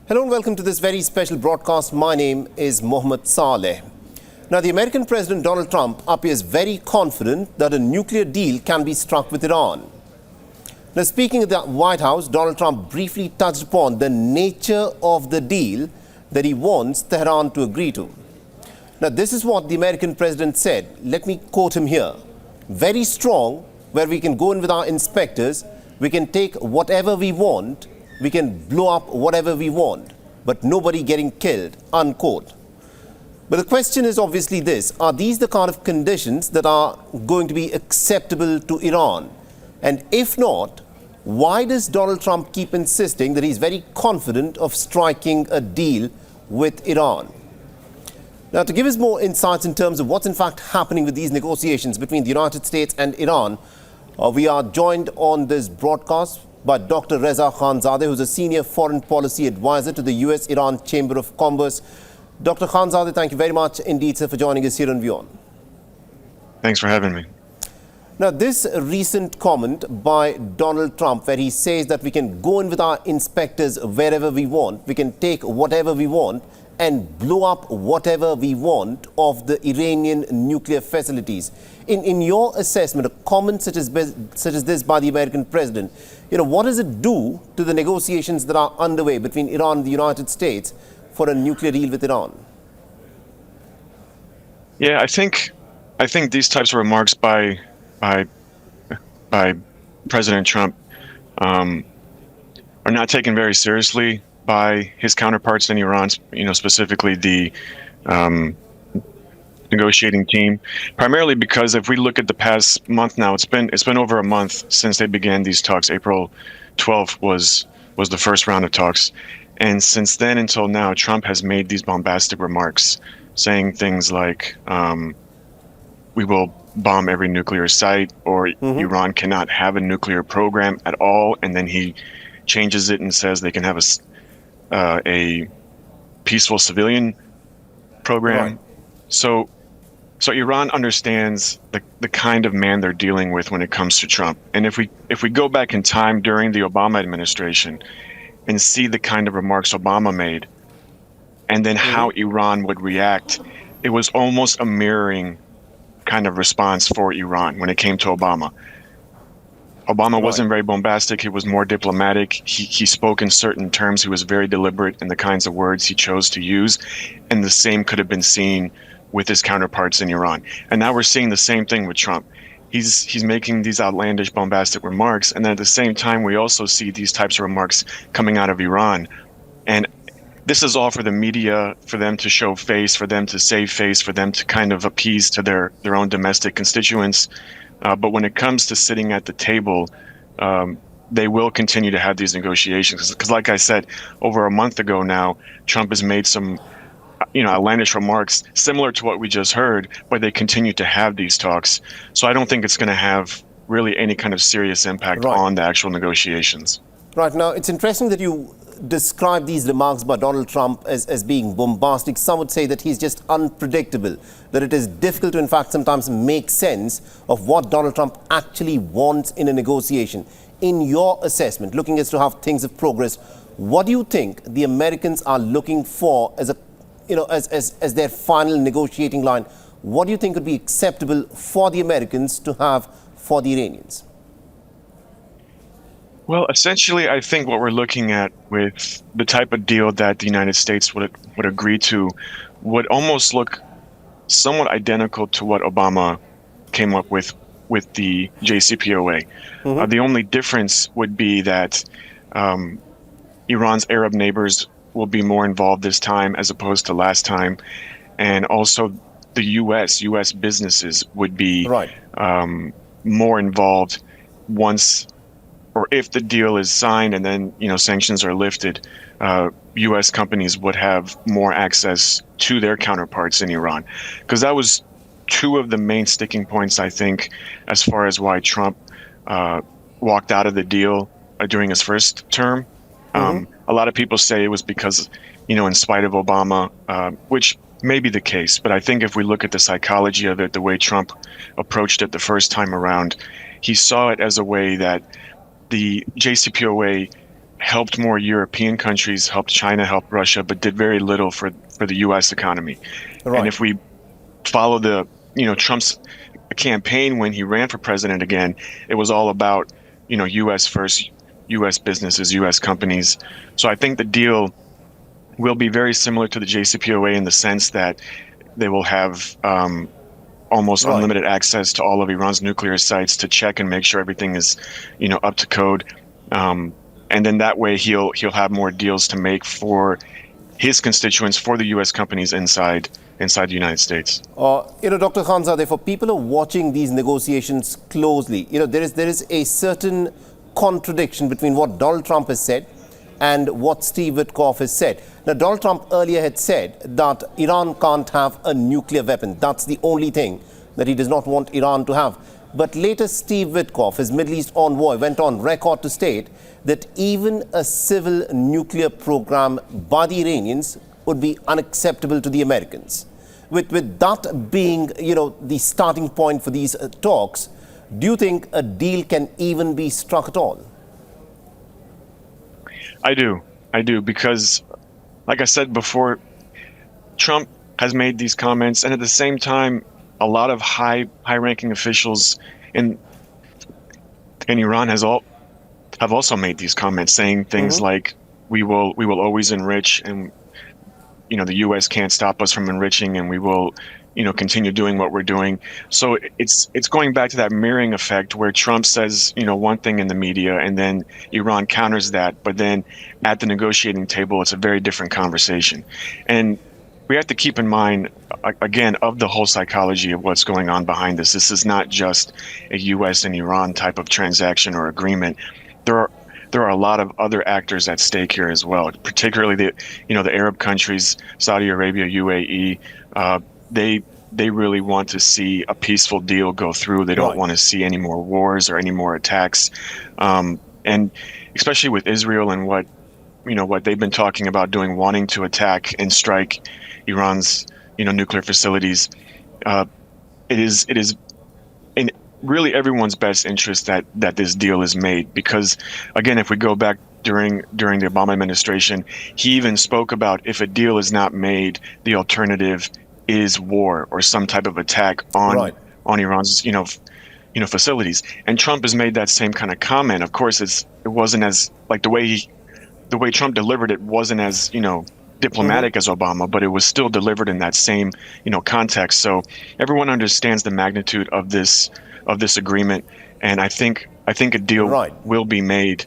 Hello and welcome to this very special broadcast. My name is Mohammed Saleh. Now, the American President Donald Trump appears very confident that a nuclear deal can be struck with Iran. Now, speaking at the White House, Donald Trump briefly touched upon the nature of the deal that he wants Tehran to agree to. Now, this is what the American president said. Let me quote him here. Very strong, where we can go in with our inspectors, we can take whatever we want, we can blow up whatever we want, but nobody getting killed, unquote. But the question is obviously this: are these the kind of conditions that are going to be acceptable to Iran? And if not, why does Donald Trump keep insisting that he's very confident of striking a deal with Iran? Now, to give us more insights in terms of what's in fact happening with these negotiations between the United States and Iran, we are joined on this broadcast by Dr. Reza Khanzadeh, who's a senior foreign policy advisor to the US-Iran Chamber of Commerce. Dr. Khanzadeh, thank you very much indeed, sir, for joining us here on WION. Thanks for having me. Now, this recent comment by Donald Trump, where he says that we can go in with our inspectors wherever we want, we can take whatever we want and blow up whatever we want of the Iranian nuclear facilities. In your assessment, a comment such as this by the American president, what does it do to the negotiations that are underway between Iran and the United States for a nuclear deal with Iran? Yeah, I think these types of remarks by President Trump are not taken very seriously by his counterparts in Iran, specifically the negotiating team. Primarily because if we look at the past month now, it's been over a month since they began these talks. April 12th was the first round of talks, and since then until now, Trump has made these bombastic remarks, saying things like, "We will bomb every nuclear site," or "Iran cannot have a nuclear program at all," and then he changes it and says they can have a peaceful civilian program. Right. So Iran understands the kind of man they're dealing with when it comes to Trump. And if we go back in time during the Obama administration and see the kind of remarks Obama made, and then how Iran would react, it was almost a mirroring kind of response for Iran when it came to Obama. Obama wasn't very bombastic. He was more diplomatic. He spoke in certain terms. He was very deliberate in the kinds of words he chose to use. And the same could have been seen with his counterparts in Iran. And now we're seeing the same thing with Trump. He's making these outlandish, bombastic remarks. And then at the same time, we also see these types of remarks coming out of Iran. And this is all for the media, for them to show face, for them to save face, for them to kind of appease to their own domestic constituents. But when it comes to sitting at the table, they will continue to have these negotiations. Because like I said, over a month ago now, Trump has made some, outlandish remarks similar to what we just heard, but they continue to have these talks. So I don't think it's going to have really any kind of serious impact on the actual negotiations. Right. Now, it's interesting that you describe these remarks by Donald Trump as being bombastic. Some would say that he's just unpredictable, that it is difficult to, in fact, sometimes make sense of what Donald Trump actually wants in a negotiation. In your assessment, looking as to how things have progressed, what do you think the Americans are looking for as their final negotiating line? What do you think would be acceptable for the Americans to have for the Iranians? Well, essentially, I think what we're looking at with the type of deal that the United States would agree to would almost look somewhat identical to what Obama came up with the JCPOA. The only difference would be that Iran's Arab neighbors will be more involved this time as opposed to last time. And also the U.S. businesses would be more involved once or if the deal is signed and then, sanctions are lifted. U.S. companies would have more access to their counterparts in Iran. Because that was two of the main sticking points, I think, as far as why Trump walked out of the deal during his first term. A lot of people say it was because, in spite of Obama, which may be the case. But I think if we look at the psychology of it, the way Trump approached it the first time around, he saw it as a way that the JCPOA helped more European countries, helped China, helped Russia, but did very little for the U.S. economy. Right. And if we follow Trump's campaign when he ran for president again, it was all about, U.S. first, U.S. businesses, U.S. companies. So I think the deal will be very similar to the JCPOA in the sense that they will have almost Right. unlimited access to all of Iran's nuclear sites to check and make sure everything is, up to code. And then that way he'll have more deals to make for his constituents, for the U.S. companies inside the United States. Dr. Khanzadeh, for people who are watching these negotiations closely, there is a certain contradiction between what Donald Trump has said and what Steve Witkoff has said. Now, Donald Trump earlier had said that Iran can't have a nuclear weapon. That's the only thing that he does not want Iran to have. But later, Steve Witkoff, his Middle East envoy, went on record to state that even a civil nuclear program by the Iranians would be unacceptable to the Americans. With that being, the starting point for these talks, do you think a deal can even be struck at all? I do, because, like I said before, Trump has made these comments, and at the same time, a lot of high-ranking officials in Iran have also made these comments, saying things like, "We will always enrich, and the U.S. can't stop us from enriching, and we will." Continue doing what we're doing. So it's going back to that mirroring effect where Trump says, one thing in the media and then Iran counters that. But then at the negotiating table, it's a very different conversation. And we have to keep in mind, again, of the whole psychology of what's going on behind this. This is not just a U.S. and Iran type of transaction or agreement. There are a lot of other actors at stake here as well, particularly the Arab countries, Saudi Arabia, UAE. They really want to see a peaceful deal go through. They don't want to see any more wars or any more attacks. And especially with Israel and what they've been talking about doing, wanting to attack and strike Iran's, nuclear facilities. It is in really everyone's best interest that this deal is made, because again, if we go back during the Obama administration, he even spoke about, if a deal is not made, the alternative is war or some type of attack on Iran's facilities. And Trump has made that same kind of comment. Of course, it wasn't as like the way Trump delivered it wasn't as diplomatic as Obama, but it was still delivered in that same context. So everyone understands the magnitude of this agreement, and I think a deal will be made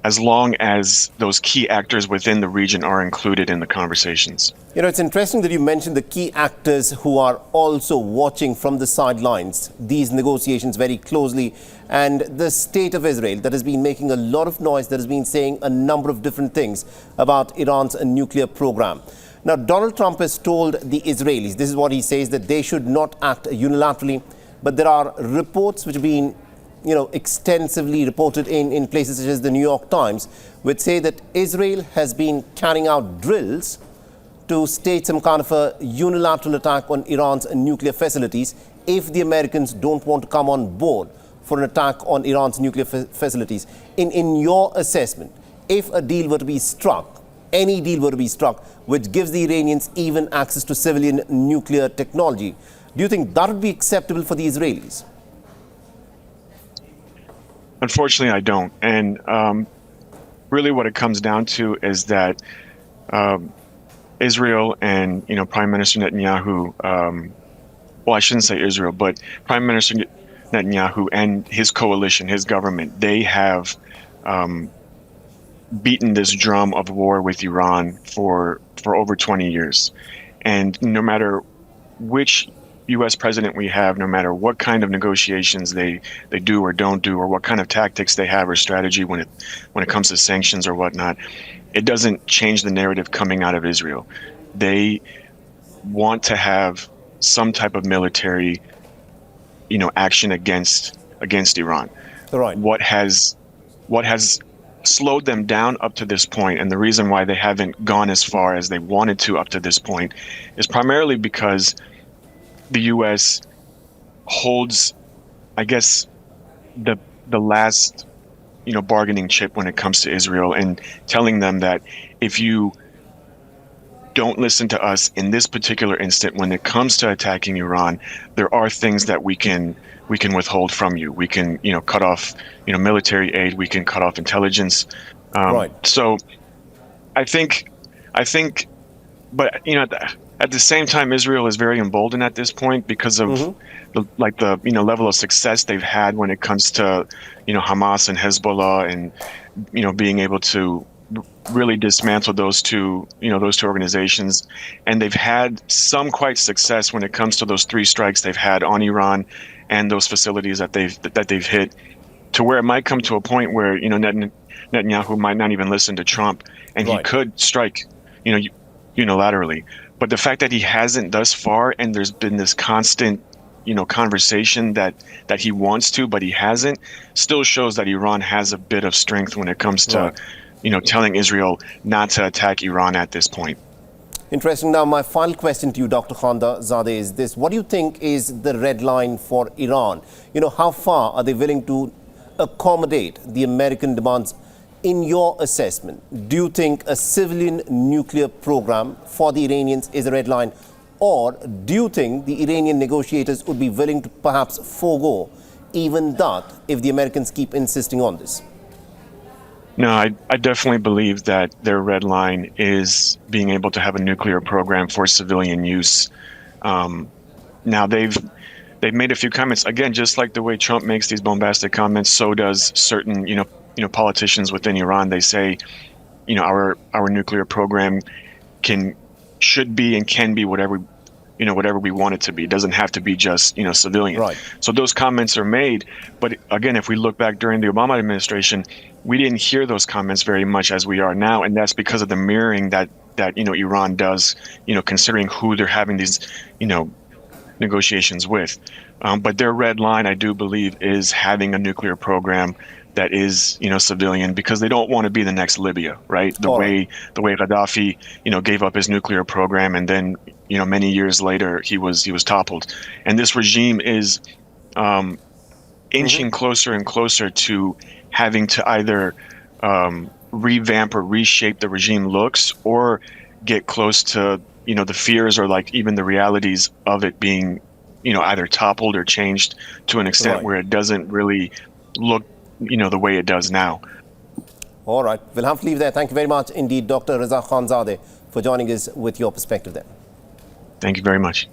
as long as those key actors within the region are included in the conversations. It's interesting that you mentioned the key actors who are also watching from the sidelines these negotiations very closely, and the state of Israel that has been making a lot of noise, that has been saying a number of different things about Iran's nuclear program. Now, Donald Trump has told the Israelis, this is what he says, that they should not act unilaterally, but there are reports which have been extensively reported in places such as the New York Times, which say that Israel has been carrying out drills to stage some kind of a unilateral attack on Iran's nuclear facilities if the Americans don't want to come on board for an attack on Iran's nuclear facilities. In your assessment, if a deal were to be struck, any deal were to be struck, which gives the Iranians even access to civilian nuclear technology, do you think that would be acceptable for the Israelis? Unfortunately, I don't. And really what it comes down to is that Israel and, Prime Minister Netanyahu, well, I shouldn't say Israel, but Prime Minister Netanyahu and his coalition, his government, they have beaten this drum of war with Iran for over 20 years. And no matter which U.S. president we have, no matter what kind of negotiations they do or don't do, or what kind of tactics they have or strategy when it comes to sanctions or whatnot, it doesn't change the narrative coming out of Israel. They want to have some type of military, action against Iran. Right. What has slowed them down up to this point, and the reason why they haven't gone as far as they wanted to up to this point, is primarily because the U.S. holds, I guess, the last bargaining chip when it comes to Israel, and telling them that if you don't listen to us in this particular instant when it comes to attacking Iran, there are things that we can withhold from you. We can, cut off, military aid. We can cut off intelligence. Right. So I think, but at the same time, Israel is very emboldened at this point because of the level of success they've had when it comes to, Hamas and Hezbollah, and being able to really dismantle those two organizations. And they've had some quite success when it comes to those 3 strikes they've had on Iran and those facilities that they've hit, to where it might come to a point where Netanyahu might not even listen to Trump, and Right. he could strike unilaterally. But the fact that he hasn't thus far, and there's been this constant conversation that he wants to, but he hasn't, still shows that Iran has a bit of strength when it comes to Right. telling Israel not to attack Iran at this point. Interesting. Now, my final question to you, Dr. Khanzadeh, is this. What do you think is the red line for Iran? How far are they willing to accommodate the American demands in your assessment? Do you think a civilian nuclear program for the Iranians is a red line? Or do you think the Iranian negotiators would be willing to perhaps forego even that if the Americans keep insisting on this? No, I definitely believe that their red line is being able to have a nuclear program for civilian use. Now they've made a few comments, again, just like the way Trump makes these bombastic comments, so does certain politicians within Iran. They say, our nuclear program should be and can be whatever we want it to be. It doesn't have to be just civilian. Right. So those comments are made, but again, if we look back during the Obama administration, we didn't hear those comments very much as we are now, and that's because of the mirroring that Iran does, considering who they're having these negotiations with. But their red line, I do believe, is having a nuclear program that is civilian, because they don't want to be the next Libya, right? The way Gaddafi gave up his nuclear program, and then many years later he was toppled. And this regime is inching closer and closer to having to either revamp or reshape the regime looks, or get close to the fears or even the realities of it being either toppled or changed to an extent Right. where it doesn't really look the way it does now. All right. We'll have to leave there. Thank you very much indeed, Dr. Reza Khanzadeh, for joining us with your perspective there. Thank you very much.